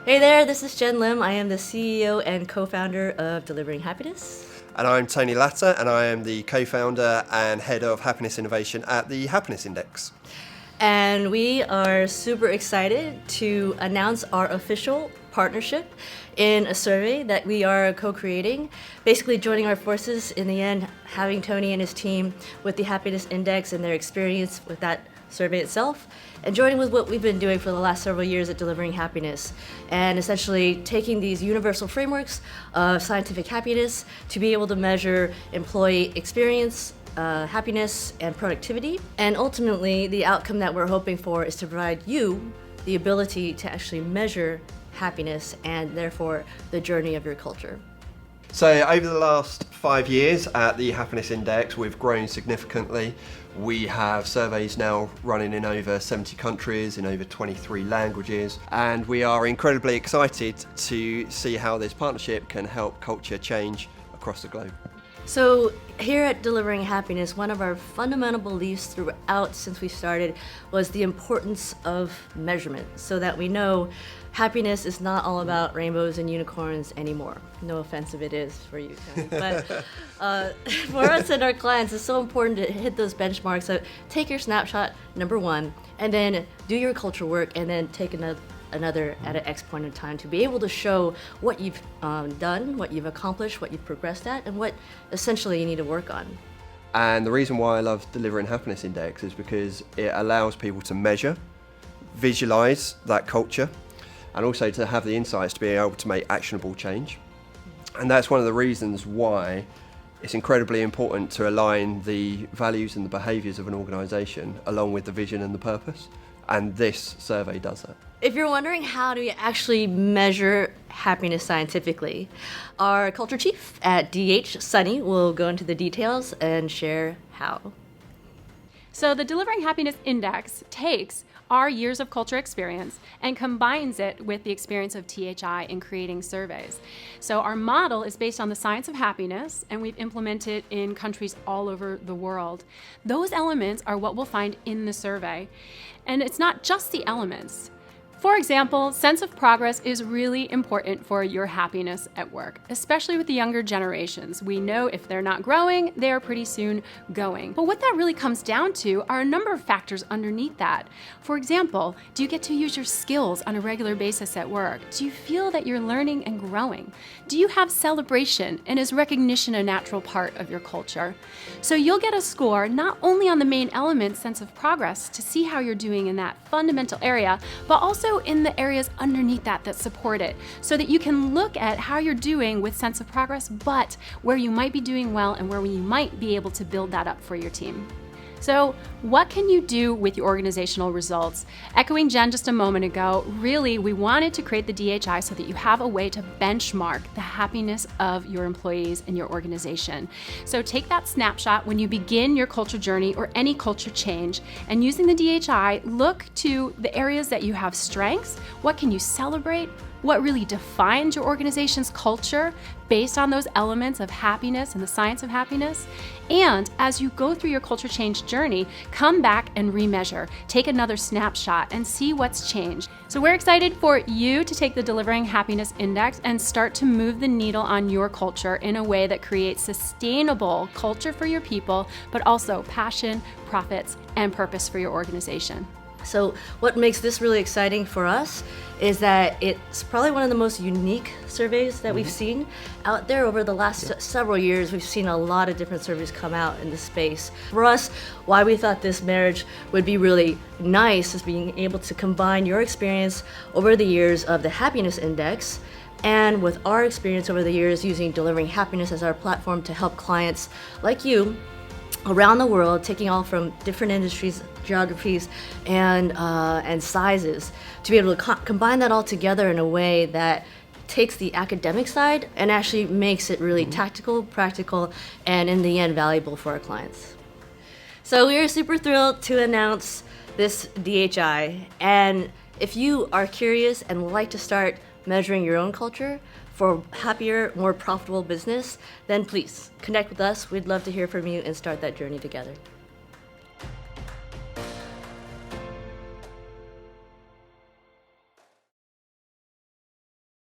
Hey there, this is Jen Lim. I am the CEO and co-founder of Delivering Happiness. And I'm Tony Latta, and I am the co-founder and head of happiness innovation at the Happiness Index. And we are super excited to announce our official partnership in a survey that we are co-creating, basically joining our forces in the end, having Tony and his team with the Happiness Index and their experience with that survey itself, and joining with what we've been doing for the last several years at Delivering Happiness, and essentially taking these universal frameworks of scientific happiness to be able to measure employee experience, happiness, and productivity. And ultimately, the outcome that we're hoping for is to provide you the ability to actually measure happiness and therefore the journey of your culture. So over the last 5 years at the Happiness Index, we've grown significantly. We have surveys now running in over 70 countries, in over 23 languages, and we are incredibly excited to see how this partnership can help culture change across the globe. So here at Delivering Happiness, one of our fundamental beliefs throughout since we started was the importance of measurement, so that we know happiness is not all about rainbows and unicorns anymore. No offense if it is for you, Tony. But for us and our clients, it's so important to hit those benchmarks. So take your snapshot, number one, and then do your culture work, and then take another at an X point in time to be able to show what you've done, what you've accomplished, what you've progressed at, and what essentially you need to work on. And the reason why I love Delivering Happiness Index is because it allows people to measure, visualize that culture, and also to have the insights to be able to make actionable change. And that's one of the reasons why it's incredibly important to align the values and the behaviours of an organisation along with the vision and the purpose. And this survey does that. If you're wondering how do you actually measure happiness scientifically, our culture chief at DH, Sunny, will go into the details and share how. So the Delivering Happiness Index takes our years of culture experience and combines it with the experience of DHi in creating surveys. So our model is based on the science of happiness, and we've implemented it in countries all over the world. Those elements are what we'll find in the survey. And it's not just the elements. For example, sense of progress is really important for your happiness at work, especially with the younger generations. We know if they're not growing, they are pretty soon going. But what that really comes down to are a number of factors underneath that. For example, do you get to use your skills on a regular basis at work? Do you feel that you're learning and growing? Do you have celebration, and is recognition a natural part of your culture? So you'll get a score not only on the main element, sense of progress, to see how you're doing in that fundamental area, but also in the areas underneath that support it, so that you can look at how you're doing with sense of progress, but where you might be doing well and where you might be able to build that up for your team. So what can you do with your organizational results? Echoing Jen just a moment ago, really we wanted to create the DHi so that you have a way to benchmark the happiness of your employees in your organization. So take that snapshot when you begin your culture journey or any culture change, and using the DHi, look to the areas that you have strengths. What can you celebrate? What really defines your organization's culture based on those elements of happiness and the science of happiness? And as you go through your culture change journey, come back and remeasure. Take another snapshot and see what's changed. So we're excited for you to take the Delivering Happiness Index and start to move the needle on your culture in a way that creates sustainable culture for your people, but also passion, profits, and purpose for your organization. So what makes this really exciting for us is that it's probably one of the most unique surveys that we've seen out there over the last several years. We've seen a lot of different surveys come out in this space. For us, why we thought this marriage would be really nice is being able to combine your experience over the years of the Happiness Index and with our experience over the years using Delivering Happiness as our platform to help clients like you around the world, taking all from different industries, geographies, and sizes, to be able to combine that all together in a way that takes the academic side and actually makes it really tactical, practical, and in the end valuable for our clients. So we are super thrilled to announce this DHi, and if you are curious and would like to start measuring your own culture for happier, more profitable business, then please connect with us. We'd love to hear from you and start that journey together.